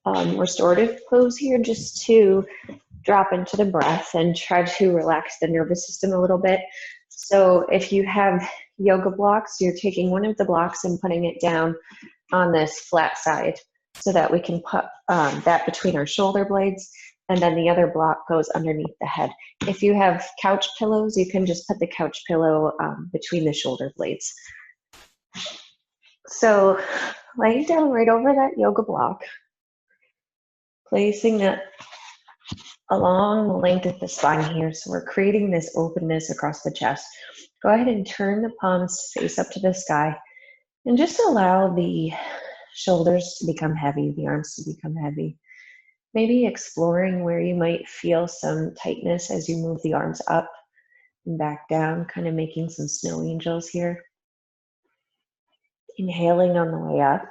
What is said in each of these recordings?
restorative pose here, just to drop into the breath and try to relax the nervous system a little bit. So if you have yoga blocks, you're taking one of the blocks and putting it down on this flat side so that we can put that between our shoulder blades, and then the other block goes underneath the head. If you have couch pillows, you can just put the couch pillow between the shoulder blades. So laying down right over that yoga block, placing that along the length of the spine here. So we're creating this openness across the chest. Go ahead and turn the palms face up to the sky and just allow the shoulders to become heavy, the arms to become heavy. Maybe exploring where you might feel some tightness as you move the arms up and back down, kind of making some snow angels here. Inhaling on the way up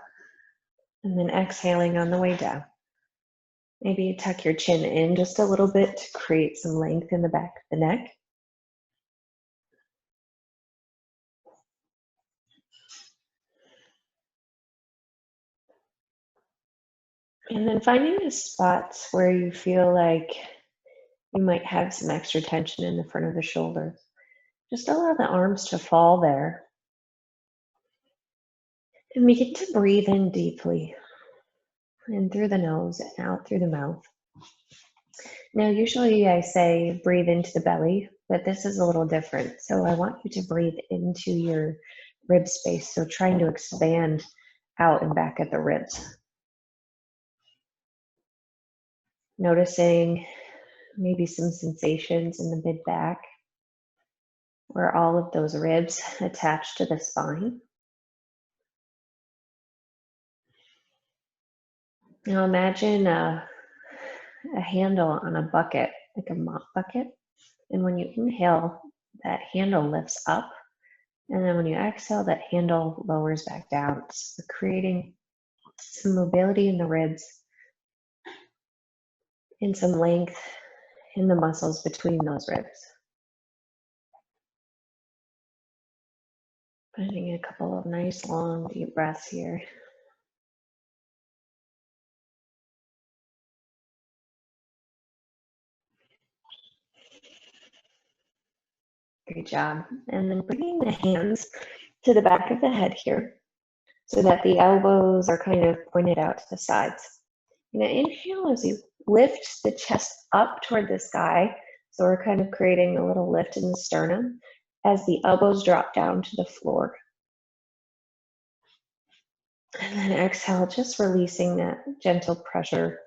and then exhaling on the way down. Maybe you tuck your chin in just a little bit to create some length in the back of the neck. And then finding the spots where you feel like you might have some extra tension in the front of the shoulders. Just allow the arms to fall there. And begin to breathe in deeply. In through the nose and out through the mouth. Now, usually I say breathe into the belly, but this is a little different. So I want you to breathe into your rib space. So trying to expand out and back at the ribs. Noticing maybe some sensations in the mid-back where all of those ribs attach to the spine. Now imagine a handle on a bucket, like a mop bucket. And when you inhale, that handle lifts up. And then when you exhale, that handle lowers back down. So we're creating some mobility in the ribs and some length in the muscles between those ribs. Finding a couple of nice long deep breaths here. Great job. And then bringing the hands to the back of the head here so that the elbows are kind of pointed out to the sides. You're going to inhale as you lift the chest up toward the sky. So we're kind of creating a little lift in the sternum as the elbows drop down to the floor. And then exhale, just releasing that gentle pressure.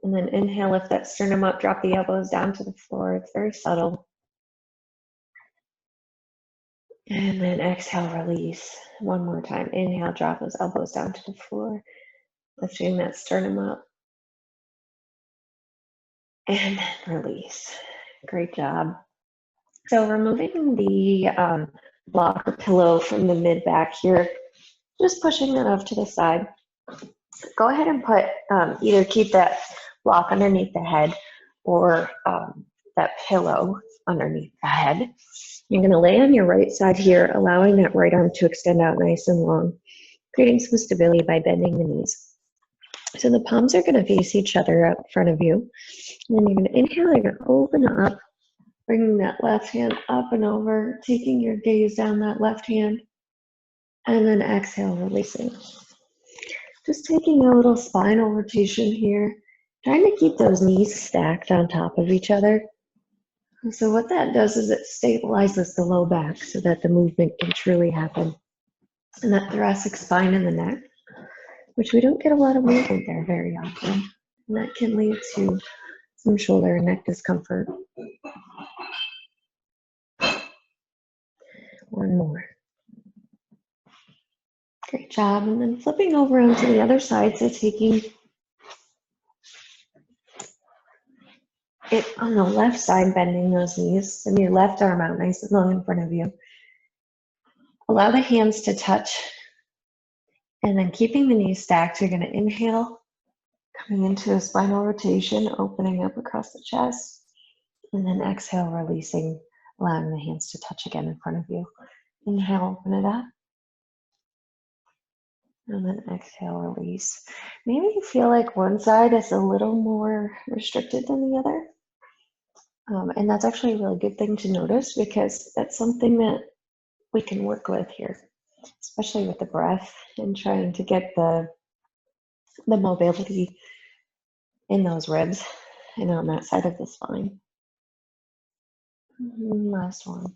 And then inhale, lift that sternum up, drop the elbows down to the floor. It's very subtle. And then exhale, release. One more time. Inhale, drop those elbows down to the floor. Lifting that sternum up. And then release. Great job. So removing the block or pillow from the mid-back here, just pushing that off to the side. Go ahead and put, either keep that block underneath the head or that pillow underneath the head. You're going to lay on your right side here, allowing that right arm to extend out nice and long, creating some stability by bending the knees. So the palms are going to face each other up in front of you. And then you're going to inhale, you're going to open up, bringing that left hand up and over, taking your gaze down that left hand, and then exhale, releasing. Just taking a little spinal rotation here, trying to keep those knees stacked on top of each other. And so what that does is it stabilizes the low back so that the movement can truly happen. And that thoracic spine in the neck, which we don't get a lot of movement there very often. And that can lead to some shoulder and neck discomfort. One more. Great job. And then flipping over onto the other side, so taking it on the left side, bending those knees, and your left arm out nice and long in front of you. Allow the hands to touch, and then keeping the knees stacked, you're going to inhale, coming into a spinal rotation, opening up across the chest, and then exhale, releasing, allowing the hands to touch again in front of you. Inhale, open it up, And then exhale, release. Maybe you feel like one side is a little more restricted than the other. And that's actually a really good thing to notice because that's something that we can work with here, especially with the breath and trying to get the mobility in those ribs and on that side of the spine. Last one.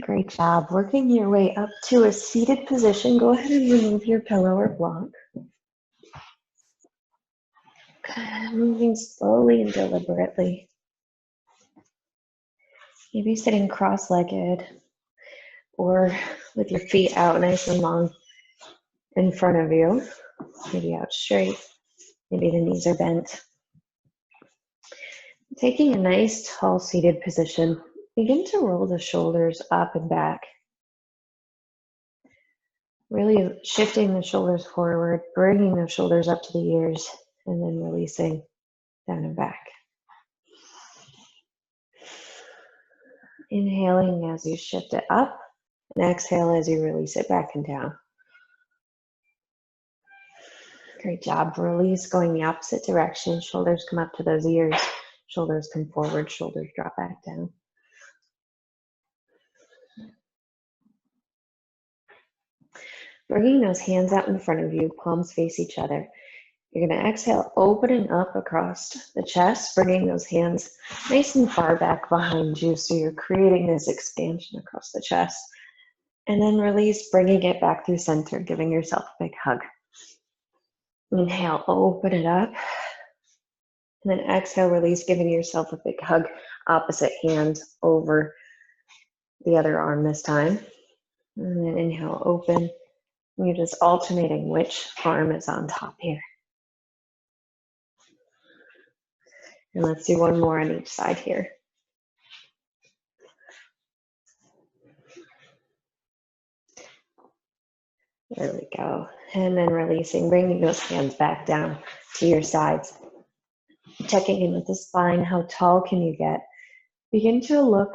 Great job. Working your way up to a seated position. Go ahead and remove your pillow or block. Moving slowly and deliberately. Maybe sitting cross-legged or with your feet out nice and long in front of you. Maybe out straight. Maybe the knees are bent. Taking a nice tall seated position, begin to roll the shoulders up and back. Really shifting the shoulders forward, bringing the shoulders up to the ears, and then releasing down and back. Inhaling as you shift it up, and exhale as you release it back and down. Great job. Release going the opposite direction. Shoulders come up to those ears. Shoulders come forward. Shoulders drop back down. Bringing those hands out in front of you, palms face each other. You're going to exhale, opening up across the chest, bringing those hands nice and far back behind you. So you're creating this expansion across the chest. And then release, bringing it back through center, giving yourself a big hug. Inhale, open it up. And then exhale, release, giving yourself a big hug. Opposite hand over the other arm this time. And then inhale, open. And you're just alternating which arm is on top here. And let's do one more on each side here. There we go. And then releasing, bringing those hands back down to your sides. Checking in with the spine. How tall can you get? Begin to look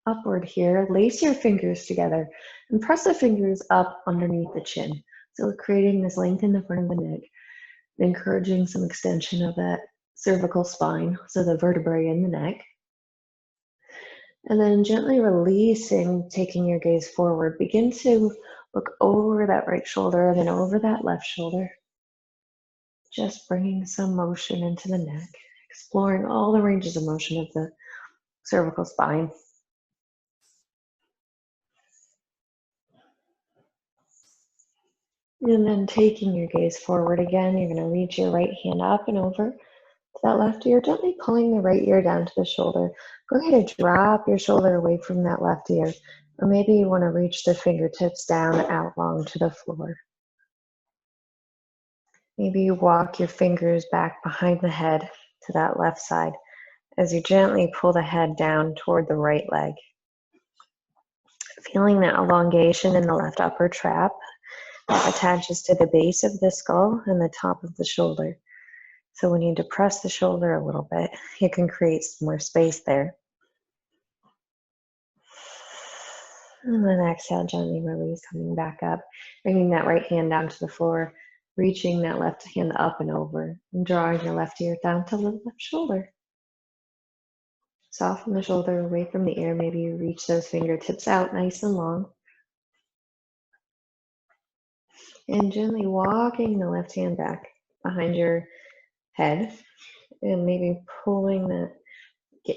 upward here. Lace your fingers together and press the fingers up underneath the chin. So creating this length in the front of the neck, encouraging some extension of that cervical spine, so the vertebrae in the neck. And then gently releasing, taking your gaze forward. Begin to look over that right shoulder and then over that left shoulder. Just bringing some motion into the neck, exploring all the ranges of motion of the cervical spine. And then taking your gaze forward again, you're going to reach your right hand up and over to that left ear, gently pulling the right ear down to the shoulder. Go ahead and drop your shoulder away from that left ear. Or maybe you want to reach the fingertips down out long to the floor. Maybe you walk your fingers back behind the head to that left side as you gently pull the head down toward the right leg. Feeling that elongation in the left upper trap that attaches to the base of the skull and the top of the shoulder. So when you depress the shoulder a little bit, you can create some more space there. And then exhale, gently release, coming back up, bringing that right hand down to the floor, reaching that left hand up and over, and drawing your left ear down to the left shoulder. Soften the shoulder away from the ear. Maybe you reach those fingertips out nice and long. And gently walking the left hand back behind your head and maybe pulling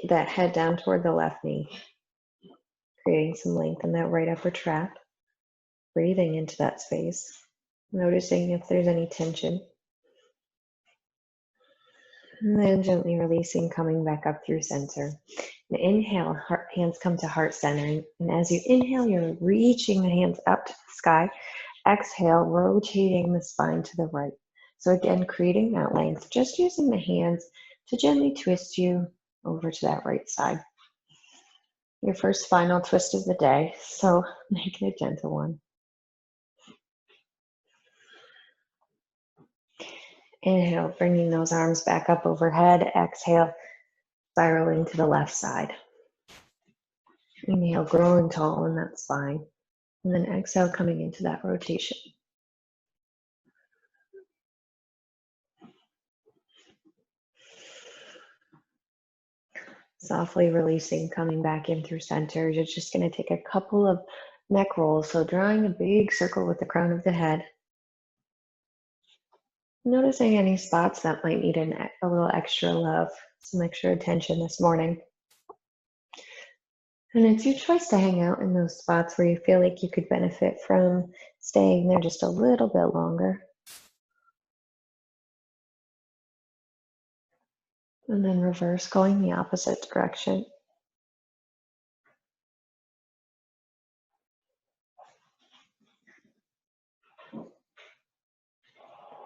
that head down toward the left knee, creating some length in that right upper trap. Breathing into that space, noticing if there's any tension. And then gently releasing, coming back up through center. And inhale, hands come to heart center. And as you inhale, you're reaching the hands up to the sky. Exhale, rotating the spine to the right. So again, creating that length, just using the hands to gently twist you over to that right side. Your first final twist of the day, so make it a gentle one. Inhale, bringing those arms back up overhead. Exhale, spiraling to the left side. Inhale, growing tall in that spine. And then exhale, coming into that rotation. Softly releasing, coming back in through center. You're just going to take a couple of neck rolls. So drawing a big circle with the crown of the head. Noticing any spots that might need a little extra love, some extra attention this morning. And it's your choice to hang out in those spots where you feel like you could benefit from staying there just a little bit longer. And then reverse, going the opposite direction.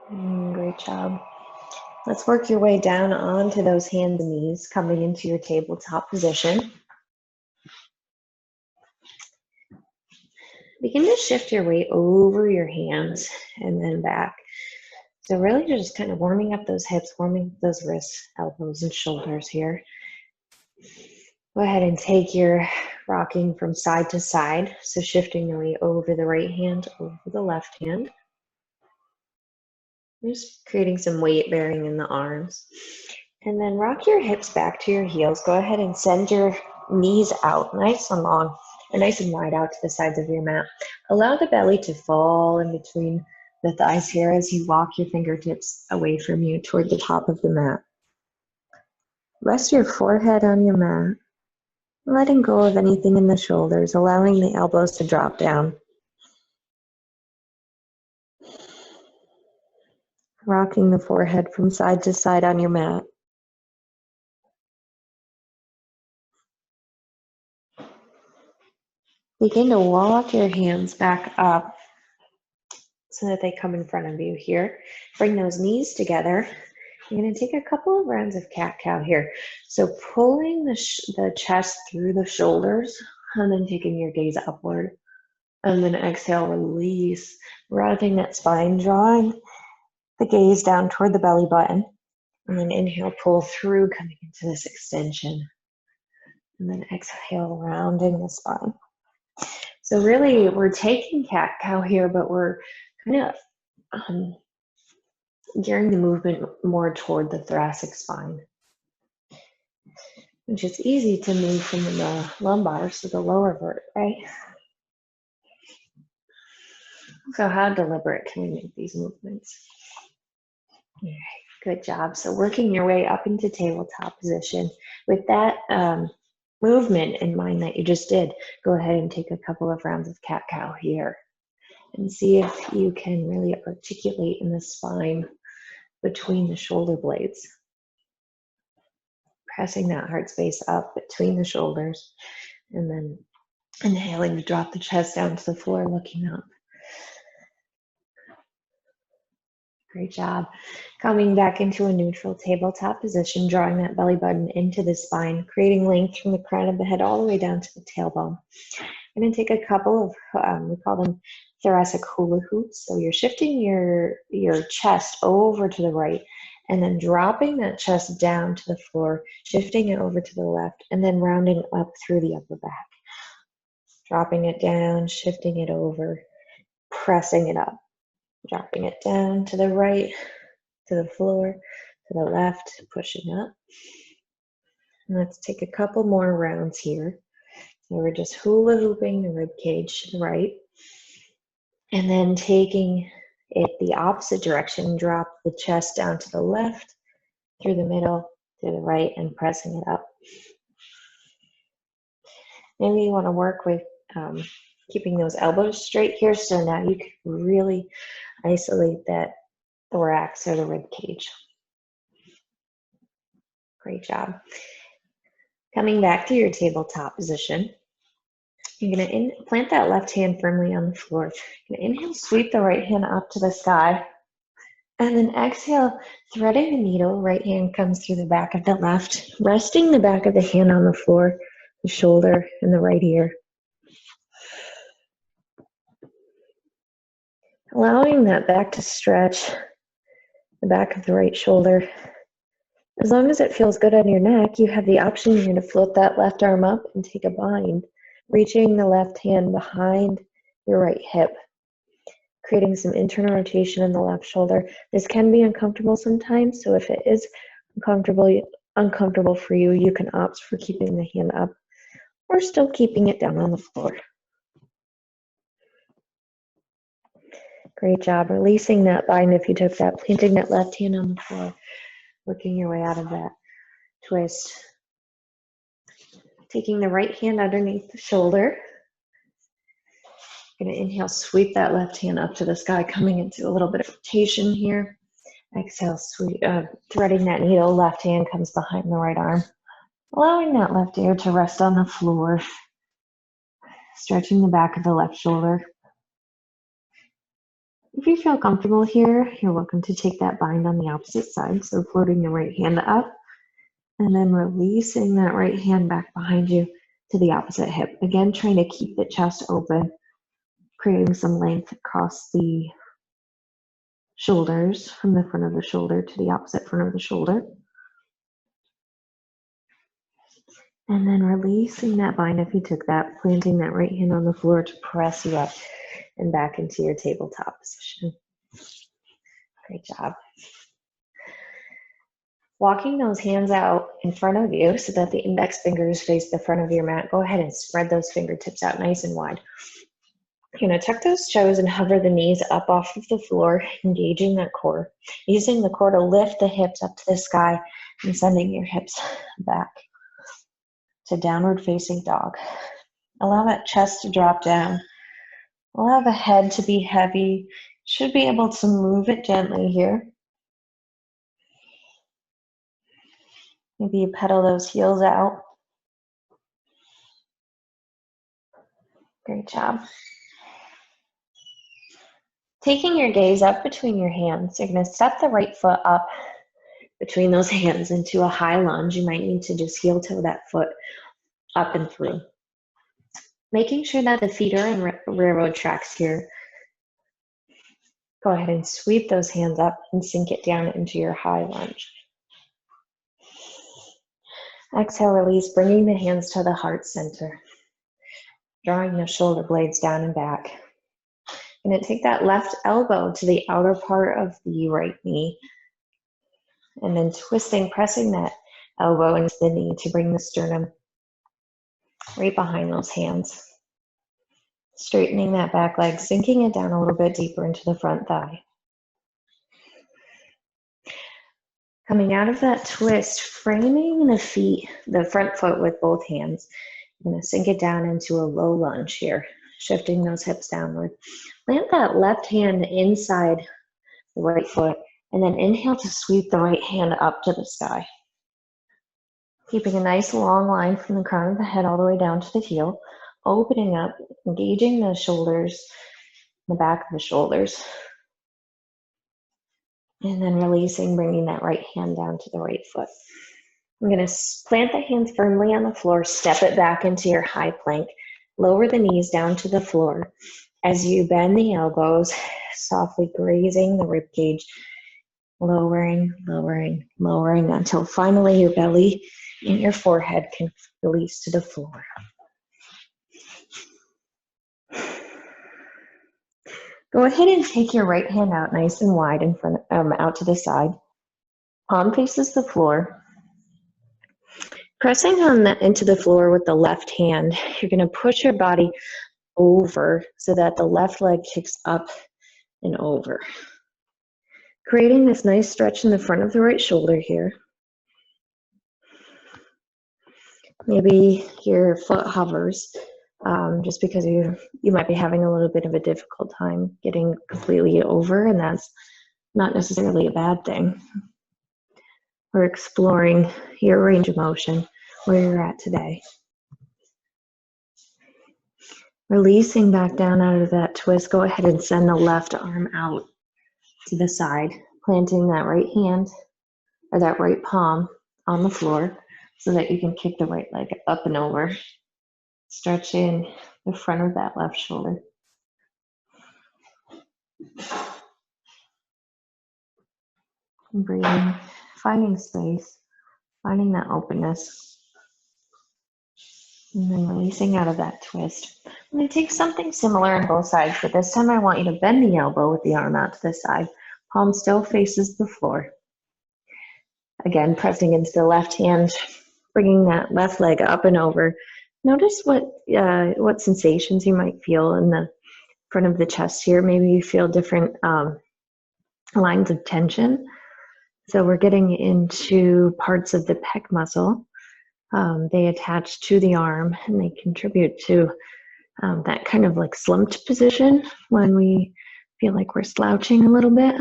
Great job. Let's work your way down onto those hands and knees, coming into your tabletop position. Begin to shift your weight over your hands and then back. So really just kind of warming up those hips, warming up those wrists, elbows, and shoulders here. Go ahead and take your rocking from side to side. So shifting your weight over the right hand, over the left hand. Just creating some weight bearing in the arms. And then rock your hips back to your heels. Go ahead and send your knees out nice and long, or nice and wide out to the sides of your mat. Allow the belly to fall in between the thighs here as you walk your fingertips away from you toward the top of the mat. Rest your forehead on your mat, letting go of anything in the shoulders, allowing the elbows to drop down. Rocking the forehead from side to side on your mat. Begin to walk your hands back up so that they come in front of you here. Bring those knees together. You're going to take a couple of rounds of cat-cow here. So pulling the chest through the shoulders and then taking your gaze upward. And then exhale, release, rounding that spine, drawing the gaze down toward the belly button. And then inhale, pull through, coming into this extension. And then exhale, rounding the spine. So really, we're taking cat-cow here, but we're kind of gearing the movement more toward the thoracic spine, which is easy to move from the lumbar to the lower vertebrae. So how deliberate can we make these movements? All right, good job. So working your way up into tabletop position. With that movement in mind that you just did, go ahead and take a couple of rounds of cat-cow here and see if you can really articulate in the spine between the shoulder blades. Pressing that heart space up between the shoulders and then inhaling to drop the chest down to the floor, looking up. Great job. Coming back into a neutral tabletop position, drawing that belly button into the spine, creating length from the crown of the head all the way down to the tailbone. I'm going to take a couple of, we call them thoracic hula hoops. So you're shifting your chest over to the right and then dropping that chest down to the floor, shifting it over to the left, and then rounding up through the upper back. Dropping it down, shifting it over, pressing it up. Dropping it down to the right, to the floor, to the left, pushing up. And let's take a couple more rounds here. So we're just hula hooping the rib cage to the right. And then taking it the opposite direction, drop the chest down to the left, through the middle, to the right, and pressing it up. Maybe you want to work with keeping those elbows straight here. So now you can really isolate that thorax or the rib cage. Great job. Coming back to your tabletop position, you're going to plant that left hand firmly on the floor. You're going to inhale, sweep the right hand up to the sky. And then exhale, threading the needle, right hand comes through the back of the left, resting the back of the hand on the floor, the shoulder, and the right ear. Allowing that back to stretch, the back of the right shoulder. As long as it feels good on your neck, you have the option here to float that left arm up and take a bind, reaching the left hand behind your right hip, creating some internal rotation in the left shoulder. This can be uncomfortable sometimes, so if it is uncomfortable for you, you can opt for keeping the hand up or still keeping it down on the floor. Great job. Releasing that bind if you took that, planting that left hand on the floor, working your way out of that twist. Taking the right hand underneath the shoulder. Going to inhale, sweep that left hand up to the sky, coming into a little bit of rotation here. Exhale, threading that needle, left hand comes behind the right arm. Allowing that left ear to rest on the floor. Stretching the back of the left shoulder. If you feel comfortable here, you're welcome to take that bind on the opposite side. So floating the right hand up and then releasing that right hand back behind you to the opposite hip. Again, trying to keep the chest open, creating some length across the shoulders, from the front of the shoulder to the opposite front of the shoulder. And then releasing that bind if you took that, planting that right hand on the floor to press you up and back into your tabletop position. Great job. Walking those hands out in front of you so that the index fingers face the front of your mat. Go ahead and spread those fingertips out nice and wide. You're going to tuck those toes and hover the knees up off of the floor, engaging that core. Using the core to lift the hips up to the sky and sending your hips back to downward facing dog. Allow that chest to drop down. Allow the head to be heavy. Should be able to move it gently here. Maybe you pedal those heels out. Great job. Taking your gaze up between your hands, you're going to step the right foot up between those hands into a high lunge. You might need to just heel toe that foot up and through. Making sure that the feet are in railroad tracks here. Go ahead and sweep those hands up and sink it down into your high lunge. Exhale, release, bringing the hands to the heart center. Drawing the shoulder blades down and back. I'm going to take that left elbow to the outer part of the right knee. And then twisting, pressing that elbow into the knee to bring the sternum right behind those hands. Straightening that back leg, sinking it down a little bit deeper into the front thigh. Coming out of that twist, framing the feet, the front foot with both hands. I'm going to sink it down into a low lunge here, shifting those hips downward. Plant that left hand inside the right foot, and then inhale to sweep the right hand up to the sky. Keeping a nice long line from the crown of the head all the way down to the heel, opening up, engaging the shoulders, the back of the shoulders, and then releasing, bringing that right hand down to the right foot. I'm going to plant the hands firmly on the floor, step it back into your high plank, lower the knees down to the floor. As you bend the elbows, softly grazing the ribcage, lowering, lowering, lowering until finally your belly and your forehead can release to the floor. Go ahead and take your right hand out nice and wide in front, out to the side. Palm faces the floor. Pressing into the floor with the left hand, you're going to push your body over so that the left leg kicks up and over. Creating this nice stretch in the front of the right shoulder here. Maybe your foot hovers just because you might be having a little bit of a difficult time getting completely over, and that's not necessarily a bad thing. We're exploring your range of motion, where you're at today. Releasing back down out of that twist, go ahead and send the left arm out to the side, planting that right hand or that right palm on the floor so that you can kick the right leg up and over. Stretching the front of that left shoulder. And breathing, finding space, finding that openness. And then releasing out of that twist. I'm going to take something similar on both sides, but this time I want you to bend the elbow with the arm out to the side. Palm still faces the floor. Again, pressing into the left hand, bringing that left leg up and over. Notice what sensations you might feel in the front of the chest here. Maybe you feel different lines of tension. So we're getting into parts of the pec muscle. They attach to the arm and they contribute to that kind of like slumped position when we feel like we're slouching a little bit.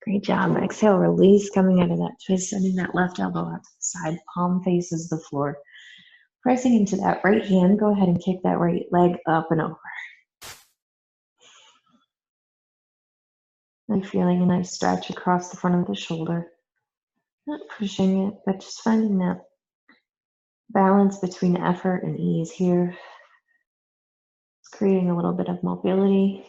Great job. Exhale, release, coming out of that twist, sending that left elbow out to the side, palm faces the floor. Pressing into that right hand, go ahead and kick that right leg up and over. And feeling a nice stretch across the front of the shoulder. Not pushing it, but just finding that balance between effort and ease here. It's creating a little bit of mobility.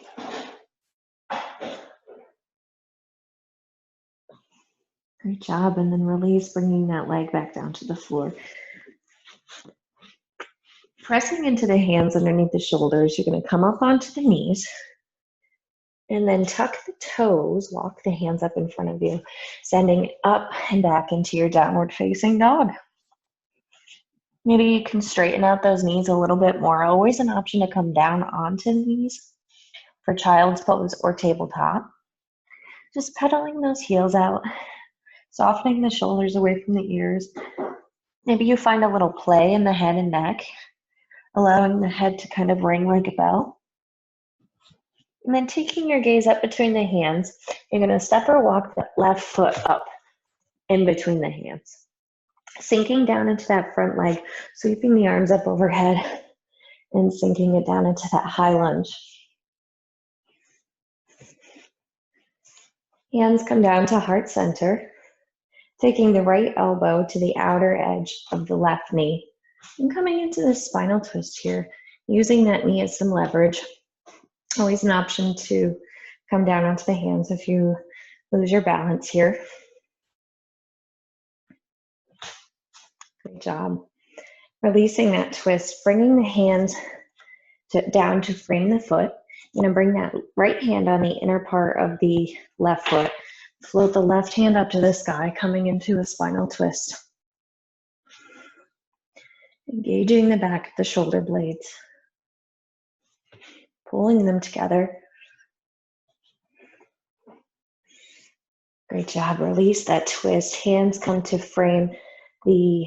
Great job. And then release, bringing that leg back down to the floor. Pressing into the hands underneath the shoulders, you're going to come up onto the knees. And then tuck the toes, walk the hands up in front of you, sending up and back into your downward facing dog. Maybe you can straighten out those knees a little bit more. Always an option to come down onto the knees for child's pose or tabletop. Just pedaling those heels out, softening the shoulders away from the ears. Maybe you find a little play in the head and neck, allowing the head to kind of ring like a bell. And then taking your gaze up between the hands, you're going to step or walk the left foot up in between the hands. Sinking down into that front leg, sweeping the arms up overhead and sinking it down into that high lunge. Hands come down to heart center, taking the right elbow to the outer edge of the left knee and coming into this spinal twist here, using that knee as some leverage. Always an option to come down onto the hands if you lose your balance here. Great job. Releasing that twist, bringing the hands down to frame the foot. You're going to bring that right hand on the inner part of the left foot. Float the left hand up to the sky, coming into a spinal twist. Engaging the back of the shoulder blades. Pulling them together. Great job. Release that twist. Hands come to frame the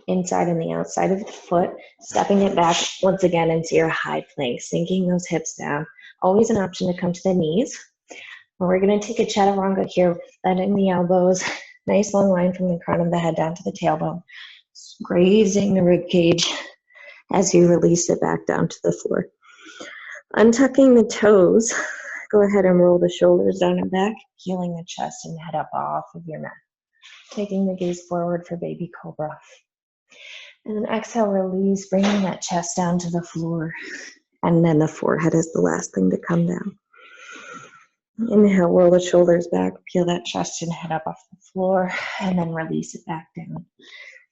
inside and the outside of the foot, stepping it back once again into your high plank, sinking those hips down. Always an option to come to the knees. And we're going to take a chaturanga here, bending the elbows, nice long line from the crown of the head down to the tailbone, grazing the rib cage as you release it back down to the floor. Untucking the toes, go ahead and roll the shoulders down and back, heeling the chest and head up off of your mat. Taking the gaze forward for baby cobra. And then exhale, release, bringing that chest down to the floor. And then the forehead is the last thing to come down. Inhale, roll the shoulders back, peel that chest and head up off the floor, and then release it back down.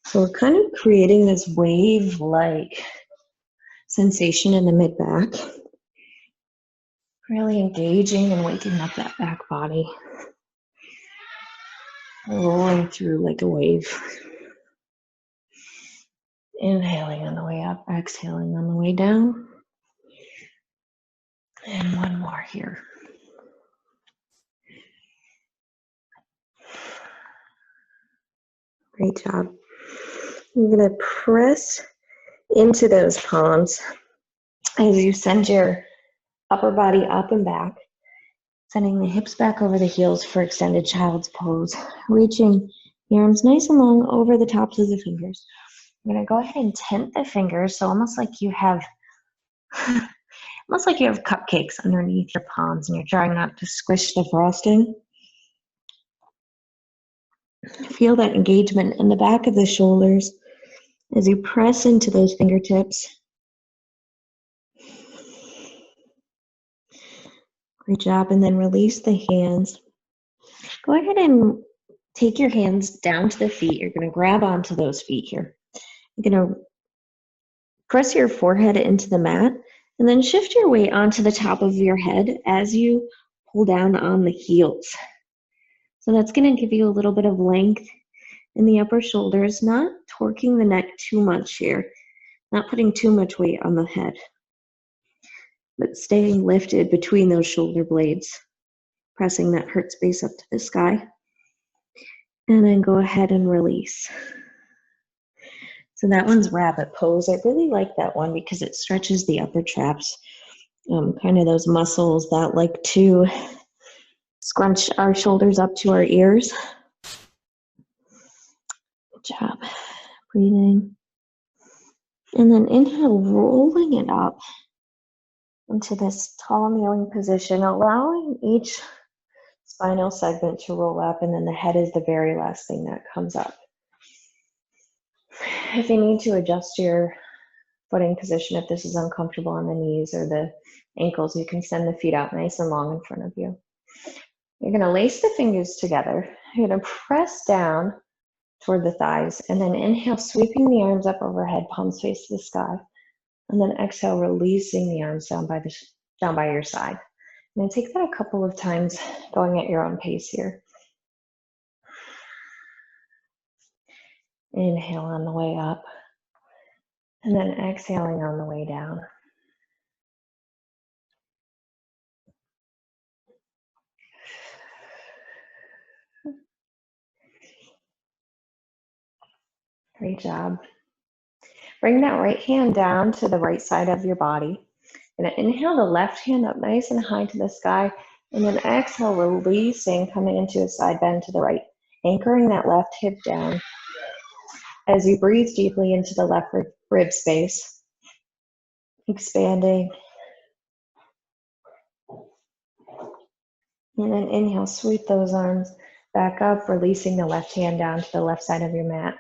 So we're kind of creating this wave-like sensation in the mid-back. Really engaging and waking up that back body. Rolling through like a wave. Inhaling on the way up, exhaling on the way down. And one more here. Great job. You're going to press into those palms as you send your upper body up and back, sending the hips back over the heels for extended child's pose, reaching the arms nice and long over the tops of the fingers. I'm going to go ahead and tent the fingers, so almost like you have cupcakes underneath your palms and you're trying not to squish the frosting. Feel that engagement in the back of the shoulders as you press into those fingertips. Great job. And then release the hands. Go ahead and take your hands down to the feet. You're going to grab onto those feet here. You're going to Press your forehead into the mat and then shift your weight onto the top of your head as you pull down on the heels. So that's going to give you a little bit of length in the upper shoulders, not torquing the neck too much here, not putting too much weight on the head, but staying lifted between those shoulder blades, pressing that hurt space up to the sky. And then go ahead and release. So that one's rabbit pose. I really like that one because it stretches the upper traps, kind of those muscles that like to scrunch our shoulders up to our ears. Good job. Breathing. And then inhale, rolling it up into this tall kneeling position, allowing each spinal segment to roll up, and then the head is the very last thing that comes up. If you need to adjust your footing position, if this is uncomfortable on the knees or the ankles, you can send the feet out nice and long in front of you. You're going to lace the fingers together. You're going to press down toward the thighs, and then inhale, sweeping the arms up overhead, palms face to the sky, and then exhale, releasing the arms down by your side. And take that a couple of times, going at your own pace here. Inhale on the way up, and then exhaling on the way down. Great job. Bring that right hand down to the right side of your body. And inhale the left hand up nice and high to the sky, and then exhale, releasing, coming into a side bend to the right, anchoring that left hip down as you breathe deeply into the left rib space, expanding. And then inhale, sweep those arms back up, releasing the left hand down to the left side of your mat.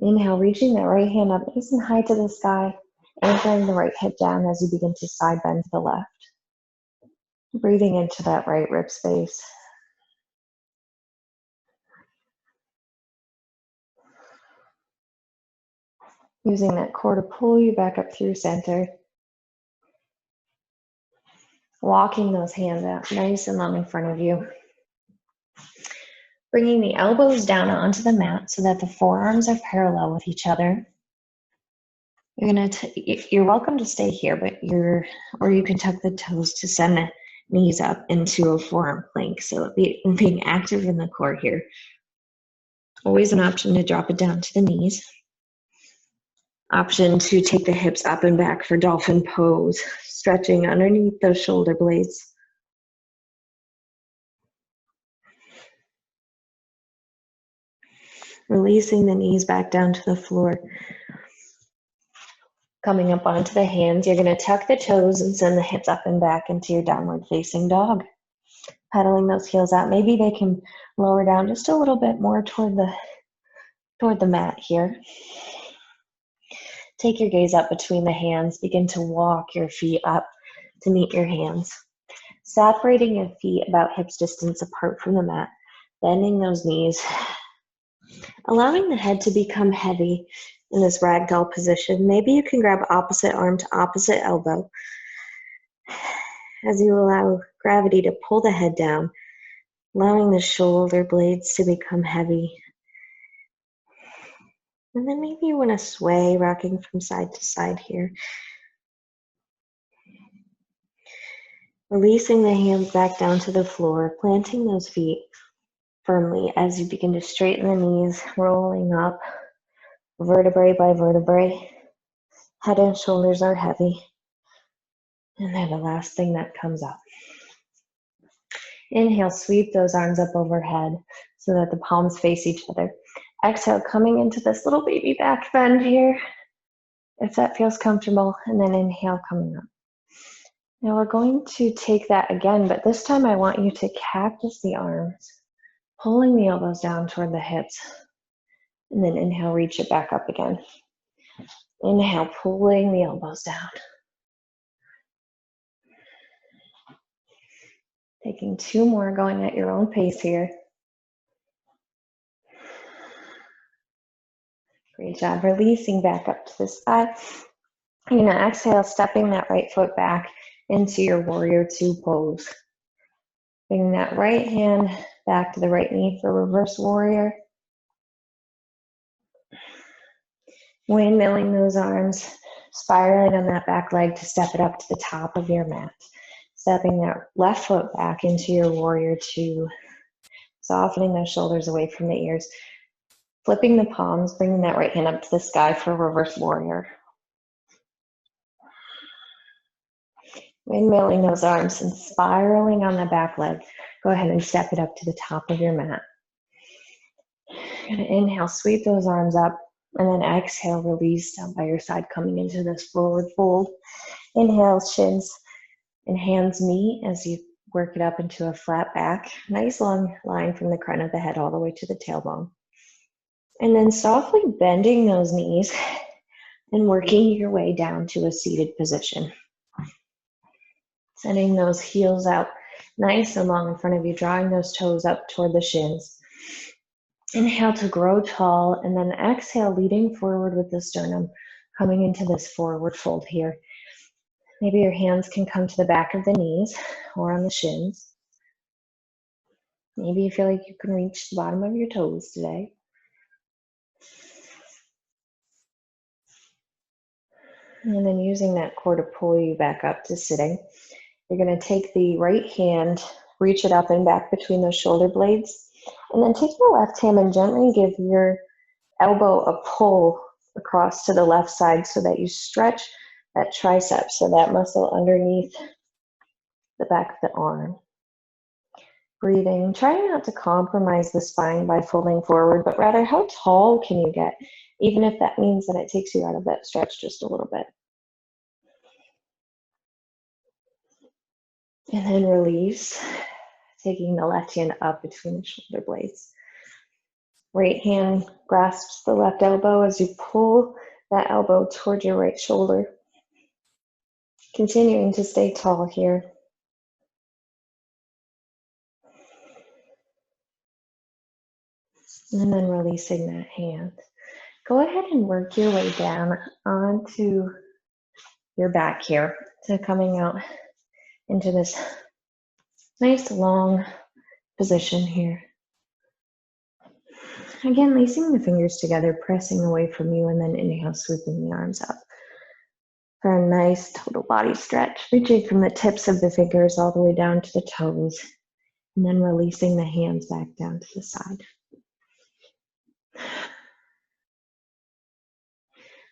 Inhale, reaching that right hand up nice and high to the sky, anchoring the right hip down as you begin to side bend to the left. Breathing into that right rib space. Using that core to pull you back up through center. Walking those hands out nice and long in front of you. Bringing the elbows down onto the mat so that the forearms are parallel with each other. You're welcome to stay here, or you can tuck the toes to send the knees up into a forearm plank. So being active in the core here. Always an option to drop it down to the knees. Option to take the hips up and back for dolphin pose, stretching underneath those shoulder blades. Releasing the knees back down to the floor. Coming up onto the hands, you're going to tuck the toes and send the hips up and back into your downward facing dog. Pedaling those heels out. Maybe they can lower down just a little bit more toward the mat here. Take your gaze up between the hands. Begin to walk your feet up to meet your hands. Separating your feet about hips distance apart from the mat. Bending those knees. Allowing the head to become heavy in this ragdoll position. Maybe you can grab opposite arm to opposite elbow as you allow gravity to pull the head down, allowing the shoulder blades to become heavy. And then maybe you want to sway, rocking from side to side here. Releasing the hands back down to the floor, planting those feet firmly as you begin to straighten the knees, rolling up vertebrae by vertebrae. Head and shoulders are heavy. And they're the last thing that comes up. Inhale, sweep those arms up overhead so that the palms face each other. Exhale, coming into this little baby back bend here, if that feels comfortable, and then inhale, coming up. Now we're going to take that again, but this time I want you to cactus the arms, pulling the elbows down toward the hips, and then inhale, reach it back up again. Inhale, pulling the elbows down. Taking two more, going at your own pace here. Great job. Releasing back up to the sky. You're going to exhale, stepping that right foot back into your warrior two pose. Bring that right hand back to the right knee for reverse warrior. Windmilling those arms, spiraling on that back leg to step it up to the top of your mat. Stepping that left foot back into your warrior two, softening those shoulders away from the ears. Flipping the palms, bringing that right hand up to the sky for reverse warrior. Windmilling those arms and spiraling on the back leg. Go ahead and step it up to the top of your mat. You're gonna inhale, sweep those arms up, and then exhale, release down by your side, coming into this forward fold. Inhale, shins and hands meet as you work it up into a flat back. Nice long line from the crown of the head all the way to the tailbone. And then softly bending those knees and working your way down to a seated position. Sending those heels out nice and long in front of you, drawing those toes up toward the shins. Inhale to grow tall, and then exhale, leading forward with the sternum, coming into this forward fold here. Maybe your hands can come to the back of the knees or on the shins. Maybe you feel like you can reach the bottom of your toes today. And then using that core to pull you back up to sitting. You're going to take the right hand, reach it up and back between those shoulder blades, and then take your left hand and gently give your elbow a pull across to the left side so that you stretch that tricep, so that muscle underneath the back of the arm. Breathing, trying not to compromise the spine by folding forward, but rather how tall can you get, even if that means that it takes you out of that stretch just a little bit. And then release, taking the left hand up between the shoulder blades. Right hand grasps the left elbow as you pull that elbow toward your right shoulder. Continuing to stay tall here. And then releasing that hand. Go ahead and work your way down onto your back here. So coming out into this nice long position here. Again, lacing the fingers together, pressing away from you, and then inhale, sweeping the arms up. For a nice total body stretch, reaching from the tips of the fingers all the way down to the toes, and then releasing the hands back down to the side.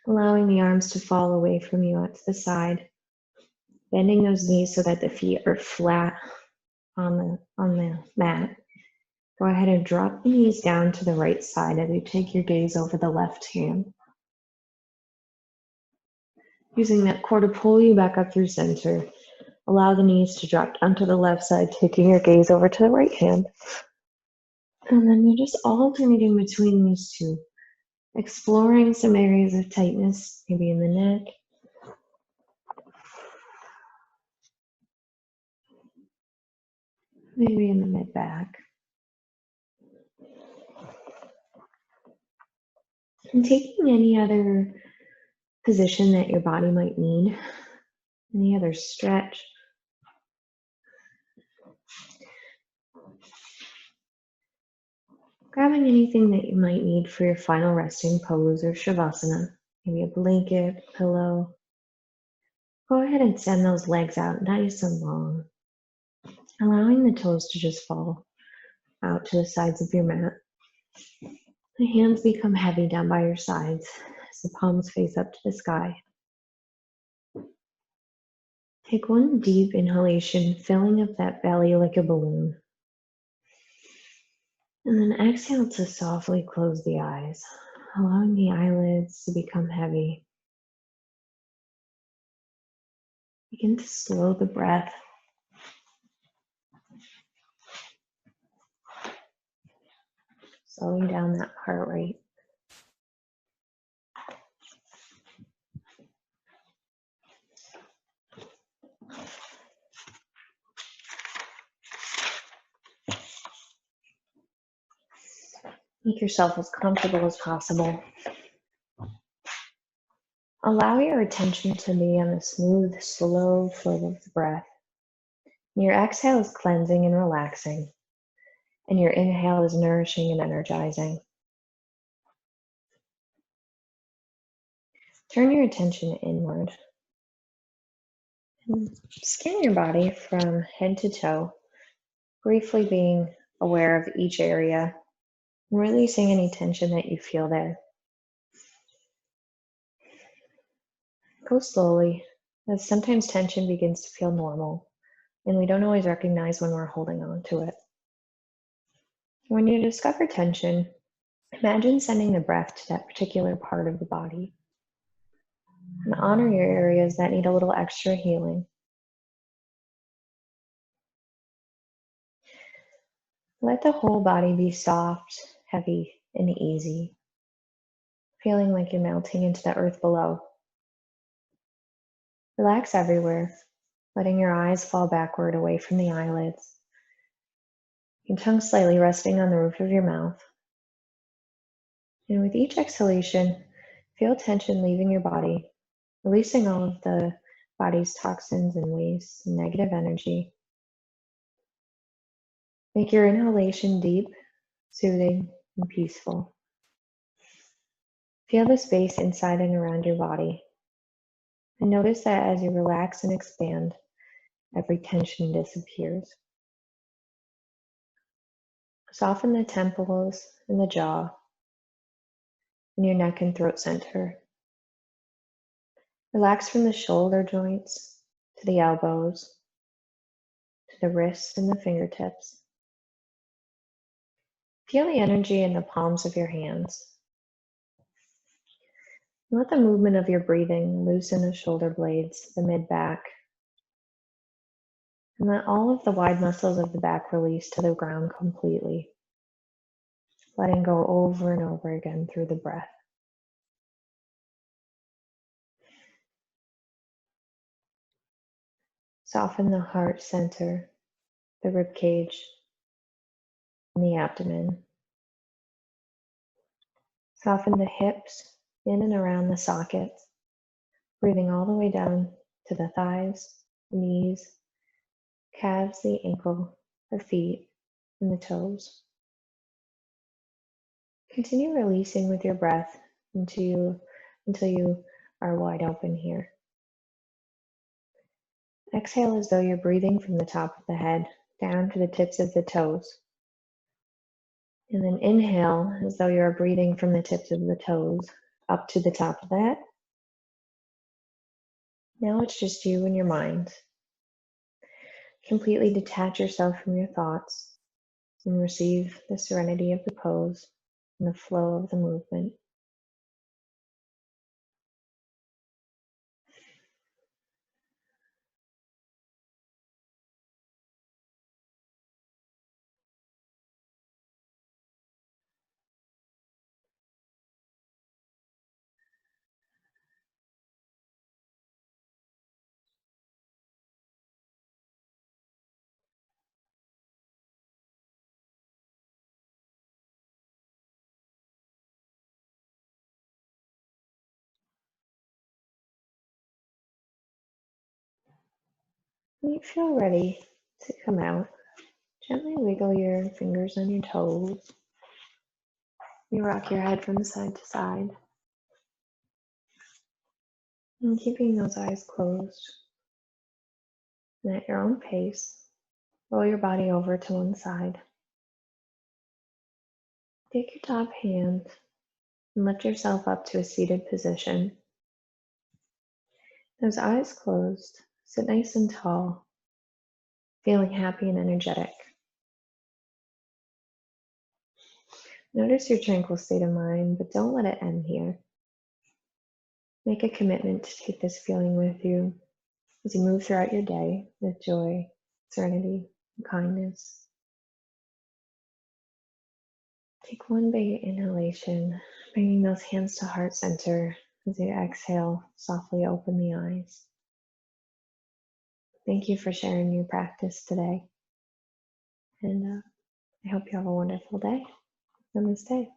Allowing the arms to fall away from you out to the side, bending those knees so that the feet are flat on the mat. Go ahead and drop the knees down to the right side as you take your gaze over the left hand. Using that core to pull you back up through center. Allow the knees to drop down to the left side, taking your gaze over to the right hand. And then you're just alternating between these two, exploring some areas of tightness, maybe in the neck. Maybe in the mid-back. And taking any other position that your body might need, any other stretch. Grabbing anything that you might need for your final resting pose or shavasana, maybe a blanket, pillow. Go ahead and send those legs out nice and long, allowing the toes to just fall out to the sides of your mat. The hands become heavy down by your sides as the palms face up to the sky. Take one deep inhalation, filling up that belly like a balloon. And then exhale to softly close the eyes, allowing the eyelids to become heavy. Begin to slow the breath. Slowing down that heart rate. Make yourself as comfortable as possible. Allow your attention to be on the smooth, slow flow of the breath. Your exhale is cleansing and relaxing, and your inhale is nourishing and energizing. Turn your attention inward and scan your body from head to toe, briefly being aware of each area and releasing any tension that you feel there. Go slowly, as sometimes tension begins to feel normal, and we don't always recognize when we're holding on to it. When you discover tension, imagine sending the breath to that particular part of the body and honor your areas that need a little extra healing. Let the whole body be soft, heavy, and easy, feeling like you're melting into the earth below. Relax everywhere, letting your eyes fall backward away from the eyelids, your tongue slightly resting on the roof of your mouth. And with each exhalation, feel tension leaving your body, releasing all of the body's toxins and waste and negative energy. Make your inhalation deep, soothing, and peaceful. Feel the space inside and around your body. And notice that as you relax and expand, every tension disappears. Soften the temples and the jaw, and your neck and throat center. Relax from the shoulder joints to the elbows, to the wrists and the fingertips. Feel the energy in the palms of your hands. Let the movement of your breathing loosen the shoulder blades, the mid-back, and let all of the wide muscles of the back release to the ground completely, letting go over and over again through the breath. Soften the heart center, the ribcage, and the abdomen. Soften the hips in and around the sockets, breathing all the way down to the thighs, knees, calves, the ankle, the feet, and the toes. Continue releasing with your breath until you are wide open here. Exhale as though you're breathing from the top of the head down to the tips of the toes. And then inhale as though you're breathing from the tips of the toes up to the top of the head. Now it's just you and your mind. Completely detach yourself from your thoughts and receive the serenity of the pose and the flow of the movement. When you feel ready to come out, gently wiggle your fingers on your toes. You rock your head from side to side. And keeping those eyes closed. And at your own pace, roll your body over to one side. Take your top hand and lift yourself up to a seated position. Those eyes closed, sit nice and tall, feeling happy and energetic. Notice your tranquil state of mind, but don't let it end here. Make a commitment to take this feeling with you as you move throughout your day with joy, serenity, and kindness. Take one big inhalation, bringing those hands to heart center as you exhale, softly open the eyes. Thank you for sharing your practice today. And I hope you have a wonderful day. Namaste.